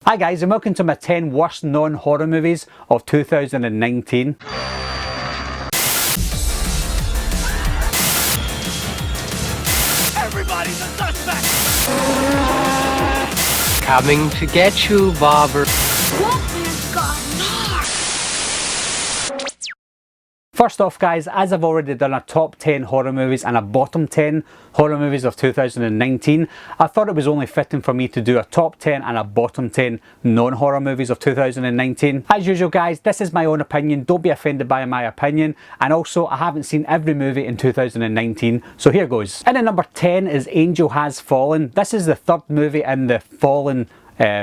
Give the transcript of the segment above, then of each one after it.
Hi guys, and welcome to my 10 worst non-horror movies of 2019. Everybody's a suspect! Coming to get you, Bobber. Wolfman's got Nards! First off guys, as I've already done a top 10 horror movies and a bottom 10 horror movies of 2019, I thought it was only fitting for me to do a top 10 and a bottom 10 non-horror movies of 2019. As usual guys, this is my own opinion, don't be offended by my opinion, and also I haven't seen every movie in 2019, so here goes. In at number 10 is Angel Has Fallen. This is the third movie in the Fallen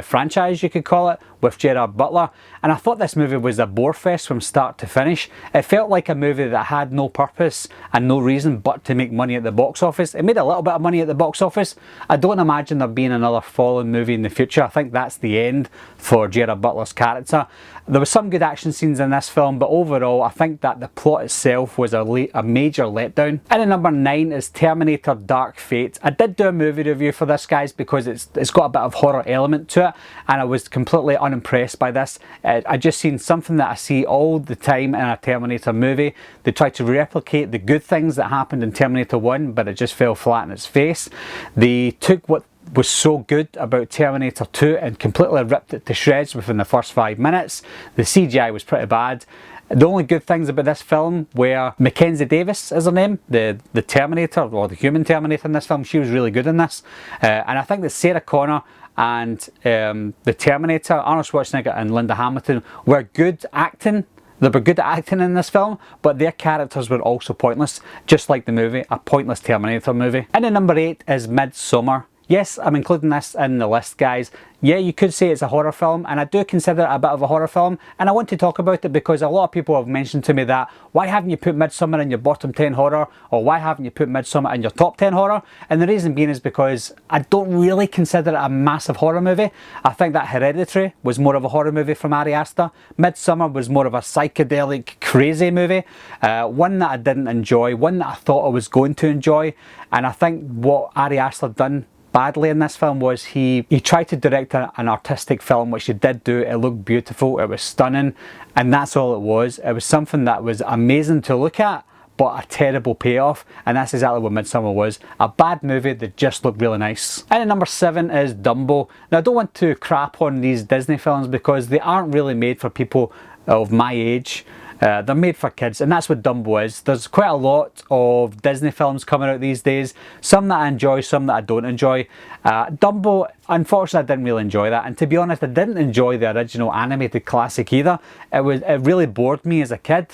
franchise, you could call it, with Gerard Butler, and I thought this movie was a bore fest from start to finish. It felt like a movie that had no purpose and no reason but to make money at the box office. It made a little bit of money at the box office. I don't imagine there being another Fallen movie in the future. I think that's the end for Gerard Butler's character. There was some good action scenes in this film, but overall I think that the plot itself was a major letdown. And at number 9 is Terminator Dark Fate. I did do a movie review for this guys because it's got a bit of horror element to it, and I was completely unimpressed by this. I just seen something that I see all the time in a Terminator movie. They tried to replicate the good things that happened in Terminator 1, but it just fell flat in its face. They took what was so good about Terminator 2 and completely ripped it to shreds within the first 5 minutes. The CGI was pretty bad. The only good things about this film were Mackenzie Davis is her name, the Terminator, or the human Terminator in this film. She was really good in this. And I think that Sarah Connor and the Terminator, Arnold Schwarzenegger and Linda Hamilton, were good acting. They were good at acting in this film, but their characters were also pointless, just like the movie, a pointless Terminator movie. And at number 8 is MIDSOMMAR. Yes, I'm including this in the list guys. Yeah, you could say it's a horror film, and I do consider it a bit of a horror film, and I want to talk about it because a lot of people have mentioned to me that why haven't you put MIDSOMMAR in your bottom 10 horror, or why haven't you put MIDSOMMAR in your top 10 horror? And the reason being is because I don't really consider it a massive horror movie. I think that Hereditary was more of a horror movie from Ari Aster. MIDSOMMAR was more of a psychedelic, crazy movie, one that I didn't enjoy, one that I thought I was going to enjoy, and I think what Ari Aster done badly in this film was he tried to direct an artistic film, which he did do. It looked beautiful, it was stunning, and that's all it was. It was something that was amazing to look at, but a terrible payoff, and that's exactly what MIDSOMMAR was. A bad movie that just looked really nice. And at number 7 is DUMBO. Now I don't want to crap on these Disney films because they aren't really made for people of my age. They're made for kids, and that's what DUMBO is. There's quite a lot of Disney films coming out these days, some that I enjoy, some that I don't enjoy. DUMBO, unfortunately I didn't really enjoy that, and to be honest I didn't enjoy the original animated classic either. It really bored me as a kid.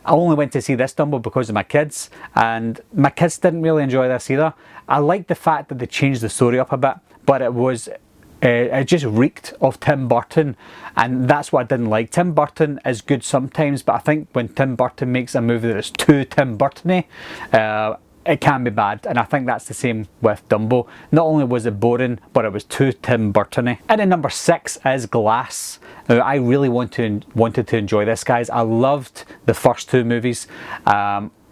I only went to see this DUMBO because of my kids, and my kids didn't really enjoy this either. I liked the fact that they changed the story up a bit, but it just reeked of Tim Burton, and that's what I didn't like. Tim Burton is good sometimes, but I think when Tim Burton makes a movie that's too Tim Burton-y, it can be bad, and I think that's the same with DUMBO. Not only was it boring, but it was too Tim Burton-y. And at number 6 is Glass. Now I really wanted to enjoy this guys. I loved the first 2 movies,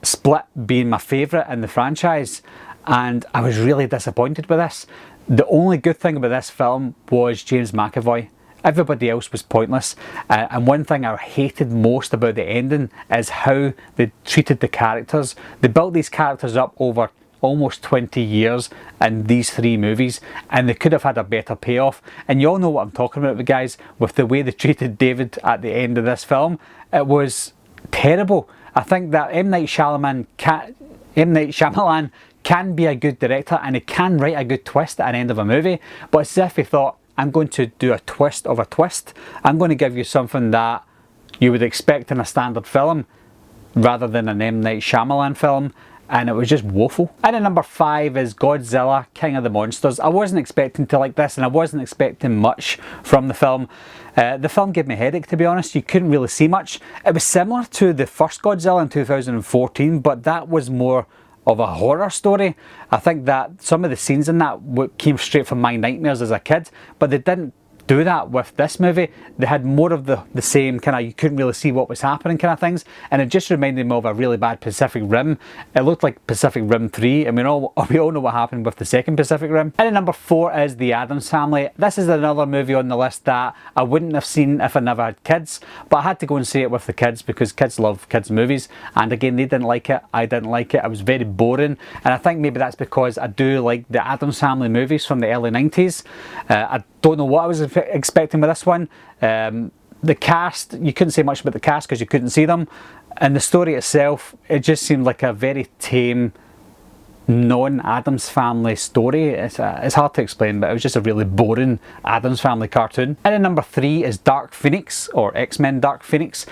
Split being my favourite in the franchise, and I was really disappointed with this. The only good thing about this film was James McAvoy. Everybody else was pointless, and one thing I hated most about the ending is how they treated the characters. They built these characters up over almost 20 years in these 3 movies, and they could have had a better payoff. And you all know what I'm talking about, guys, with the way they treated David at the end of this film. It was terrible. I think that M. Night Shyamalan can be a good director, and he can write a good twist at the end of a movie, but it's as if he thought, I'm going to do a twist of a twist. I'm going to give you something that you would expect in a standard film rather than an M. Night Shyamalan film, and it was just woeful. And at number 5 is Godzilla, King of the Monsters. I wasn't expecting to like this, and I wasn't expecting much from the film. The film gave me a headache, to be honest. You couldn't really see much. It was similar to the first Godzilla in 2014, but that was more of a horror story. I think that some of the scenes in that came straight from my nightmares as a kid, but they didn't do that with this movie. They had more of the same kind of, you couldn't really see what was happening kind of things, and it just reminded me of a really bad Pacific Rim. It looked like Pacific Rim 3, and we all know what happened with the second Pacific Rim. And then number 4 is The Addams Family. This is another movie on the list that I wouldn't have seen if I never had kids, but I had to go and see it with the kids because kids love kids movies, and again, they didn't like it, I didn't like it, it was very boring, and I think maybe that's because I do like the Addams Family movies from the early 90s. I don't know what I was expecting with this one. The cast, you couldn't say much about the cast because you couldn't see them, and the story itself, it just seemed like a very tame non-Addams Family story. It's hard to explain, but it was just a really boring Addams Family cartoon. And then number 3 is Dark Phoenix, or X-Men Dark Phoenix.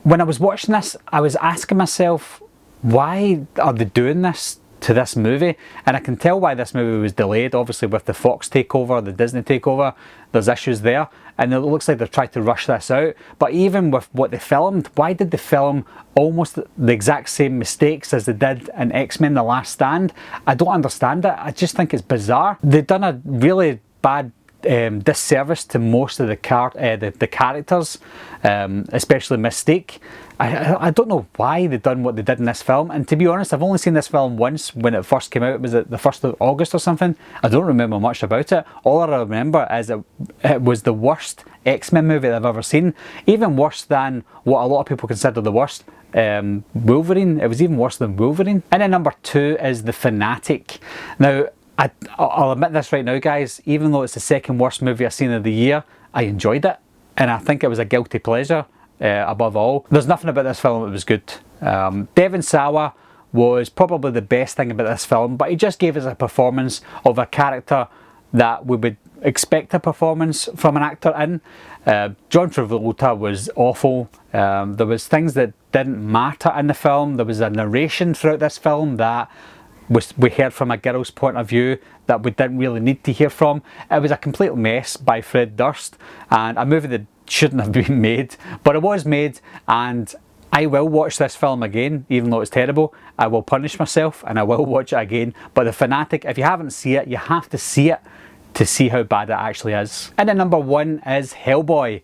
When I was watching this, I was asking myself, why are they doing this to this movie? And I can tell why this movie was delayed, obviously with the Fox takeover, the Disney takeover, there's issues there, and it looks like they've tried to rush this out. But even with what they filmed, why did they film almost the exact same mistakes as they did in X-Men The Last Stand? I don't understand it. I just think it's bizarre. They've done a really bad disservice to most of the characters, especially Mystique. I don't know why they've done what they did in this film, and to be honest, I've only seen this film once when it first came out. Was it the 1st of August or something? I don't remember much about it. All I remember is it was the worst X-Men movie I've ever seen, even worse than what a lot of people consider the worst Wolverine. It was even worse than Wolverine. And then number 2 is The Fanatic. Now, I'll admit this right now, guys, even though it's the second worst movie I've seen of the year, I enjoyed it, and I think it was a guilty pleasure above all. There's nothing about this film that was good. Devon Sawa was probably the best thing about this film, but he just gave us a performance of a character that we would expect a performance from an actor in. John Travolta was awful. There was things that didn't matter in the film. There was a narration throughout this film that we heard from a girl's point of view that we didn't really need to hear from. It was a complete mess by Fred Durst, and a movie that shouldn't have been made, but it was made, and I will watch this film again, even though it's terrible. I will punish myself and I will watch it again. But The Fanatic, if you haven't seen it, you have to see it to see how bad it actually is. And then number 1 is Hellboy.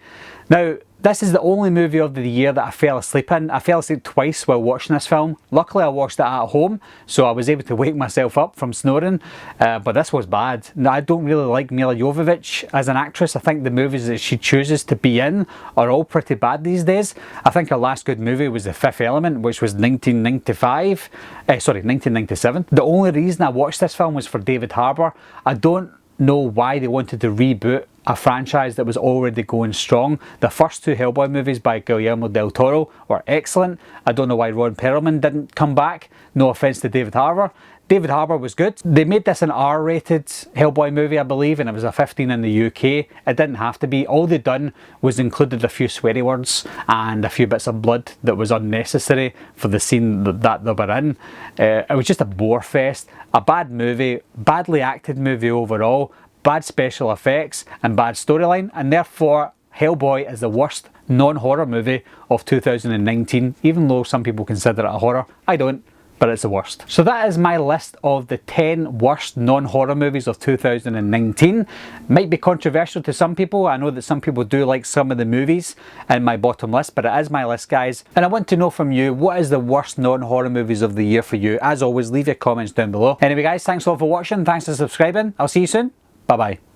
Now, this is the only movie of the year that I fell asleep in. I fell asleep twice while watching this film. Luckily I watched it at home, so I was able to wake myself up from snoring, but this was bad. Now, I don't really like Mila Jovovich as an actress. I think the movies that she chooses to be in are all pretty bad these days. I think her last good movie was The Fifth Element, which was 1997. The only reason I watched this film was for David Harbour. I don't know why they wanted to reboot a franchise that was already going strong. The first 2 Hellboy movies by Guillermo del Toro were excellent. I don't know why Ron Perlman didn't come back. No offense to David Harbour. David Harbour was good. They made this an R-rated Hellboy movie, I believe, and it was a 15 in the UK. It didn't have to be. All they'd done was included a few sweary words and a few bits of blood that was unnecessary for the scene that they were in. It was just a bore fest. A bad movie, badly acted movie overall, bad special effects and bad storyline, and therefore Hellboy is the worst non-horror movie of 2019, even though some people consider it a horror. I don't, but it's the worst. So that is my list of the 10 worst non-horror movies of 2019. Might be controversial to some people. I know that some people do like some of the movies in my bottom list, but it is my list, guys. And I want to know from you, what is the worst non-horror movies of the year for you? As always, leave your comments down below. Anyway, guys, thanks all for watching. Thanks for subscribing. I'll see you soon. Bye-bye.